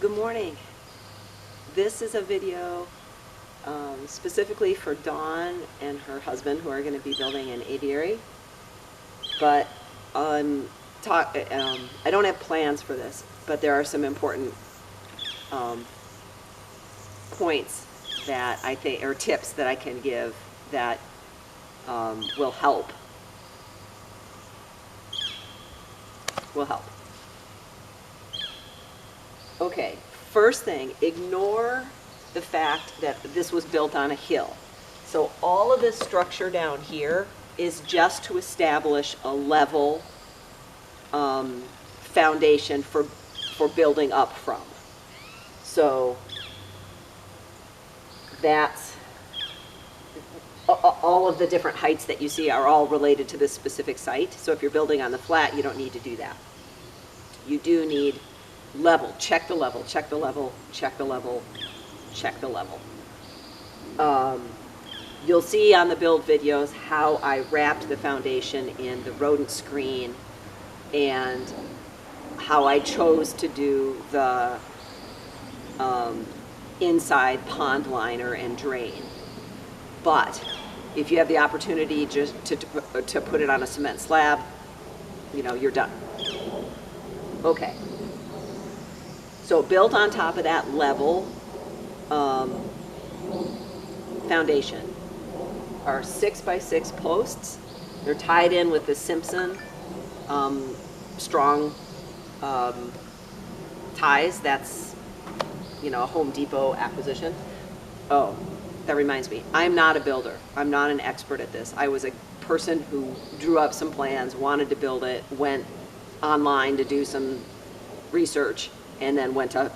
Good morning. This is a video specifically for Dawn and her husband who are going to be building an aviary, but I don't have plans for this, but there are some important points that I think, or tips that I can give that will help. Okay, first thing, ignore the fact that this was built on a hill. So all of this structure down here is just to establish a level foundation for building up from. So that's all of the different heights that you see are all related to this specific site. So if you're building on the flat, you don't need to do that. You do need level. Check the level, check the level, check the level, check the level. You'll see on the build videos how I wrapped the foundation in the rodent screen and how I chose to do the inside pond liner and drain. But if you have the opportunity just to put it on a cement slab, you know, you're done. Okay. So built on top of that level foundation are 6x6 posts. They're tied in with the Simpson strong ties. That's, you know, a Home Depot acquisition. Oh, that reminds me, I'm not a builder. I'm not an expert at this. I was a person who drew up some plans, wanted to build it, went online to do some research, and then went to,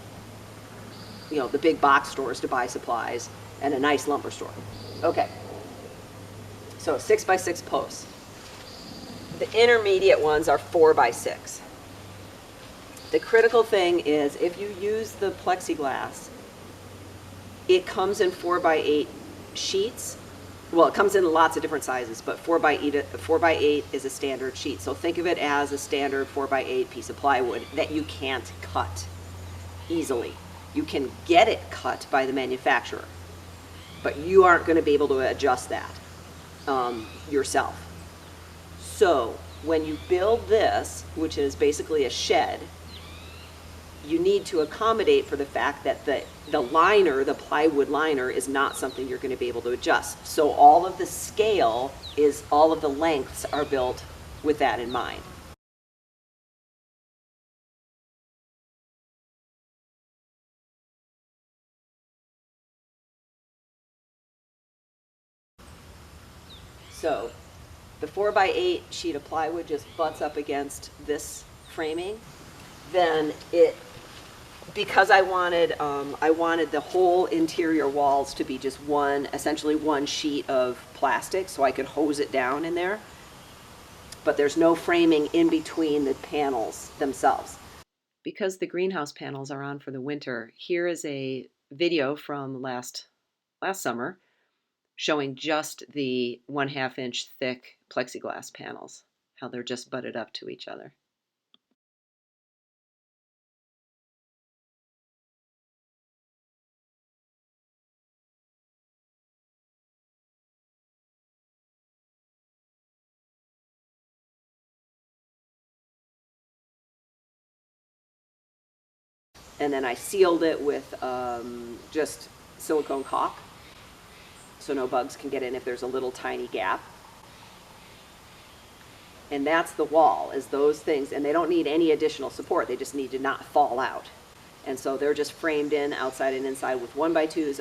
you know, the big box stores to buy supplies and a nice lumber store. Okay, so 6x6 posts. The intermediate ones are 4x6. The critical thing is if you use the plexiglass, it comes in 4x8 sheets. Well, it comes in lots of different sizes, but 4x8 is a standard sheet. So think of it as a standard 4x8 piece of plywood that you can't cut easily. You can get it cut by the manufacturer, but you aren't going to be able to adjust that yourself. So when you build this, which is basically a shed, you need to accommodate for the fact that the liner, the plywood liner, is not something you're going to be able to adjust. So all of the scale is, all of the lengths are built with that in mind. So the 4x8 sheet of plywood just butts up against this framing. Then because I wanted the whole interior walls to be just essentially one sheet of plastic, so I could hose it down in there. But there's no framing in between the panels themselves. Because the greenhouse panels are on for the winter, here is a video from last summer showing just the 1/2 inch thick plexiglass panels, how they're just butted up to each other. And then I sealed it with just silicone caulk so no bugs can get in if there's a little tiny gap. And that's the wall, is those things, and they don't need any additional support, they just need to not fall out. And so they're just framed in outside and inside with 1x2s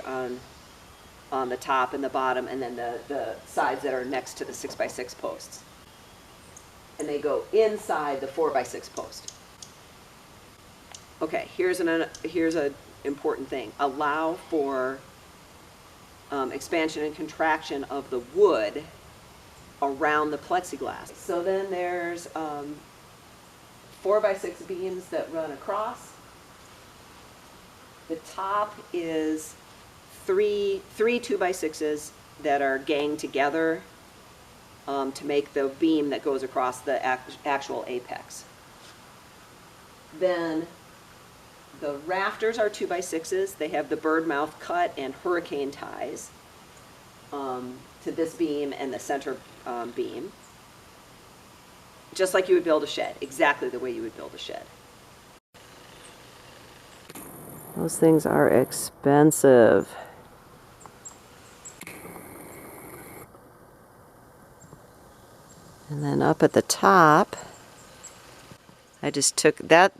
on the top and the bottom, and then the sides that are next to the 6x6 posts. And they go inside the 4x6 post. Okay, here's an important thing. Allow for expansion and contraction of the wood around the plexiglass. So then there's 4x6 beams that run across. The top is three 2x6s that are ganged together to make the beam that goes across the actual apex. Then the rafters are 2x6s. They have the bird mouth cut and hurricane ties to this beam and the center beam. Just like you would build a shed, exactly the way you would build a shed. Those things are expensive. And then up at the top, I just took that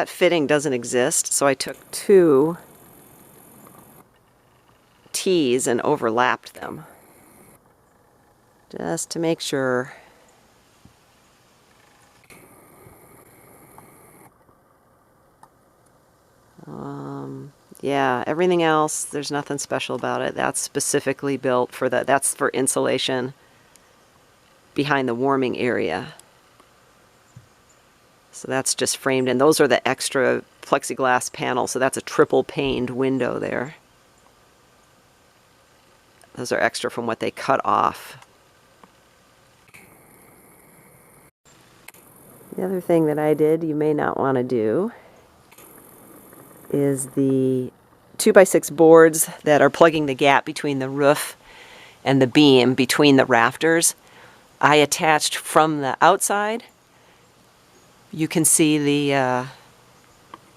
fitting doesn't exist, so I took 2 T's and overlapped them just to make sure. Yeah, everything else, there's nothing special about it. That's specifically built for that. That's for insulation behind the warming area. So that's just framed in. Those are the extra plexiglass panels, so that's a triple paned window there. Those are extra from what they cut off. The other thing that I did, you may not want to do, is the 2x6 boards that are plugging the gap between the roof and the beam between the rafters. I attached from the outside. You can see the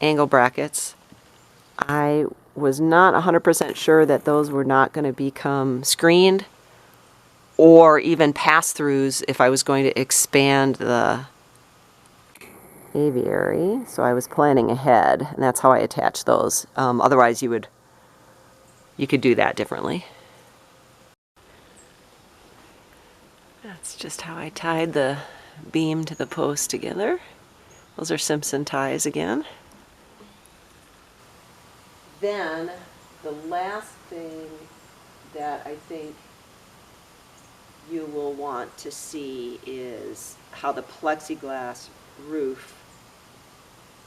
angle brackets. I was not 100% sure that those were not going to become screened or even pass-throughs if I was going to expand the aviary, so I was planning ahead, and that's how I attached those. Otherwise, you could do that differently. That's just how I tied the beam to the post together. Those are Simpson ties again. Then the last thing that I think you will want to see is how the plexiglass roof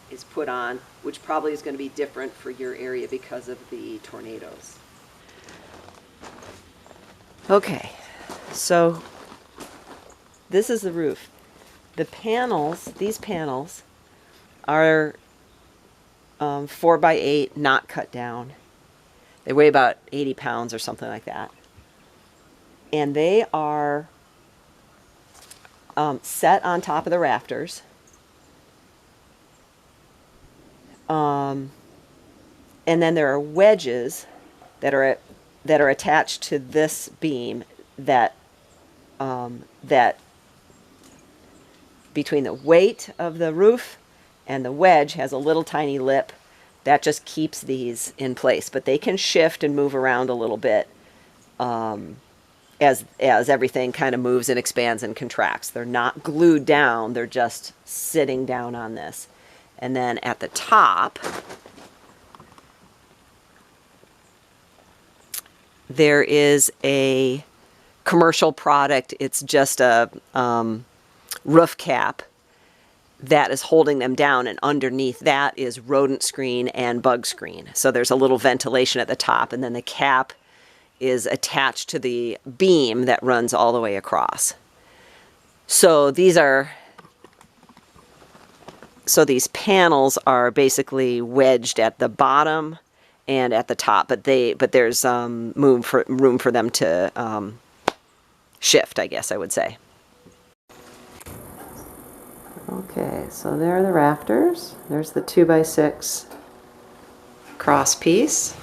is put on, which probably is going to be different for your area because of the tornadoes. Okay, so this is the roof. The panels, these panels, are 4x8, not cut down. They weigh about 80 pounds or something like that. And they are set on top of the rafters. And then there are wedges that are attached to this beam that between the weight of the roof and the wedge has a little tiny lip that just keeps these in place, but they can shift and move around a little bit as everything kind of moves and expands and contracts. They're not glued down, they're just sitting down on this. And then at the top, there is a commercial product. It's just a roof cap that is holding them down, and underneath that is rodent screen and bug screen. So there's a little ventilation at the top, and then the cap is attached to the beam that runs all the way across. So these panels are basically wedged at the bottom and at the top, but there's room for them to shift, I guess I would say. Okay, so there are the rafters. There's the 2x6 cross piece.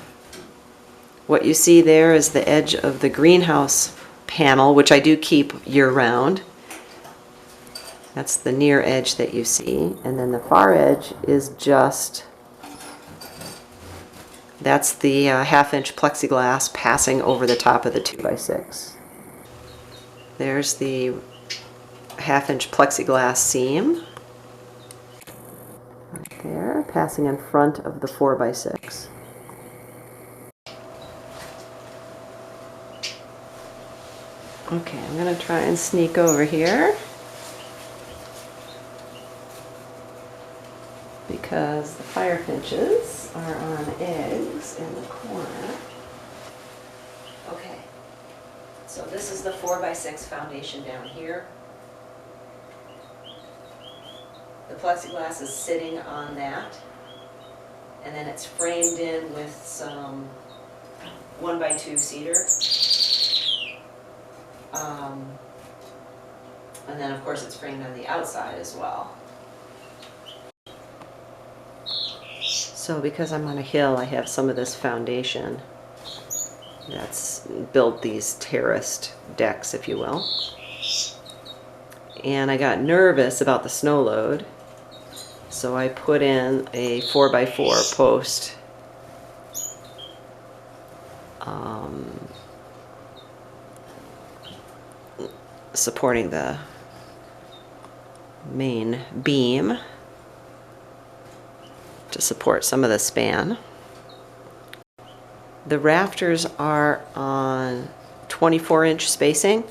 What you see there is the edge of the greenhouse panel, which I do keep year-round. That's the near edge that you see. And then the far edge is just, that's the half-inch plexiglass passing over the top of the 2x6. There's the half-inch plexiglass seam right there, passing in front of the 4x6. Okay, I'm going to try and sneak over here because the fire pinches are on eggs in the corner. Okay, so this is the 4x6 foundation down here. The plexiglass is sitting on that, And then it's framed in with some 1x2 cedar. And then of course it's framed on the outside as well. So because I'm on a hill, I have some of this foundation that's built these terraced decks, if you will. And I got nervous about the snow load, so I put in a 4x4 post. Supporting the main beam to support some of the span. The rafters are on 24-inch spacing,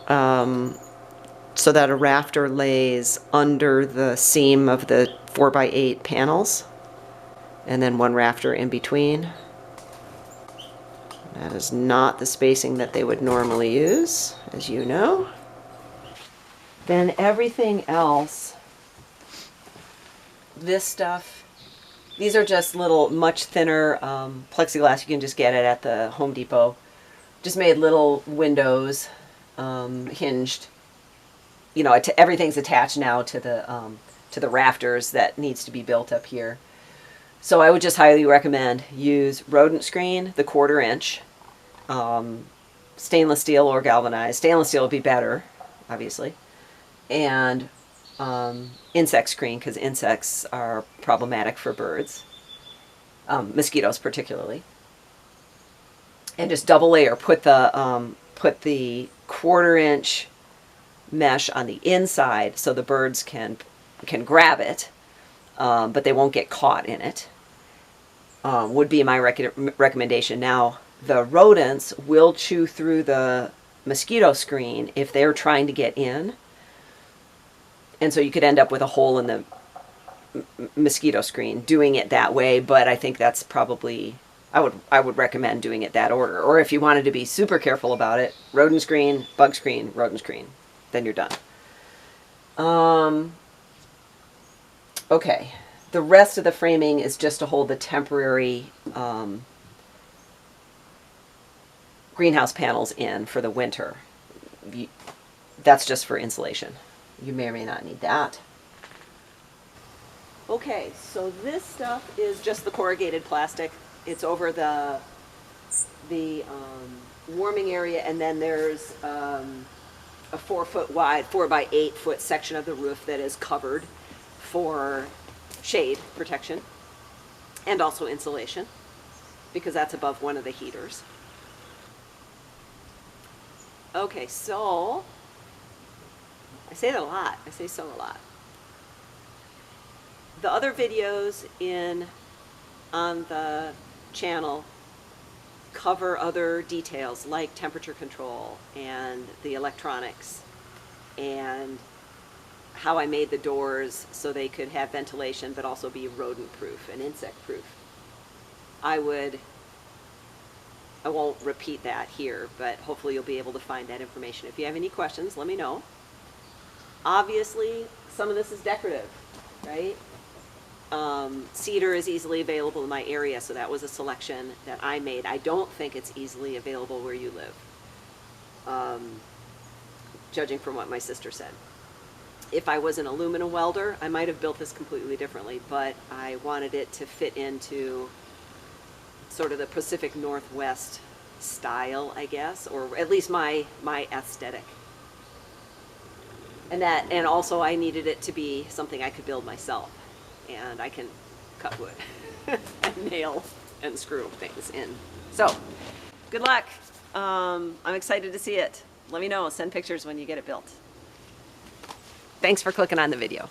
so that a rafter lays under the seam of the 4x8 panels, and then one rafter in between. That is not the spacing that they would normally use, as you know. Then everything else, this stuff, these are just little, much thinner plexiglass. You can just get it at the Home Depot. Just made little windows, hinged. You know, everything's attached now to the rafters that needs to be built up here. So I would just highly recommend use rodent screen, the 1/4 inch, stainless steel or galvanized. Stainless steel would be better, obviously, and insect screen, because insects are problematic for birds, mosquitoes particularly. And just double layer. Put the 1/4 inch mesh on the inside so the birds can grab it, but they won't get caught in it. Would be my recommendation. Now, the rodents will chew through the mosquito screen if they're trying to get in, and so you could end up with a hole in the mosquito screen doing it that way. But I think that's probably, I would recommend doing it that order. Or if you wanted to be super careful about it, rodent screen, bug screen, rodent screen, then you're done. Okay, the rest of the framing is just to hold the temporary greenhouse panels in for the winter. That's just for insulation. You may or may not need that. Okay, so this stuff is just the corrugated plastic. It's over the warming area, and then there's a 4-foot wide, 4x8 foot section of the roof that is covered for shade protection and also insulation, because that's above one of the heaters. Okay, so I say that a lot. I say so a lot. The other videos on the channel cover other details like temperature control and the electronics and how I made the doors so they could have ventilation but also be rodent proof and insect proof. I won't repeat that here, but hopefully you'll be able to find that information. If you have any questions, let me know. Obviously, some of this is decorative, right? Cedar is easily available in my area, so that was a selection that I made. I don't think it's easily available where you live, judging from what my sister said. If I was an aluminum welder, I might have built this completely differently, but I wanted it to fit into sort of the Pacific Northwest style, I guess, or at least my aesthetic. And also I needed it to be something I could build myself, and I can cut wood and nail and screw things in. So, good luck. I'm excited to see it. Let me know. Send pictures when you get it built. Thanks for clicking on the video.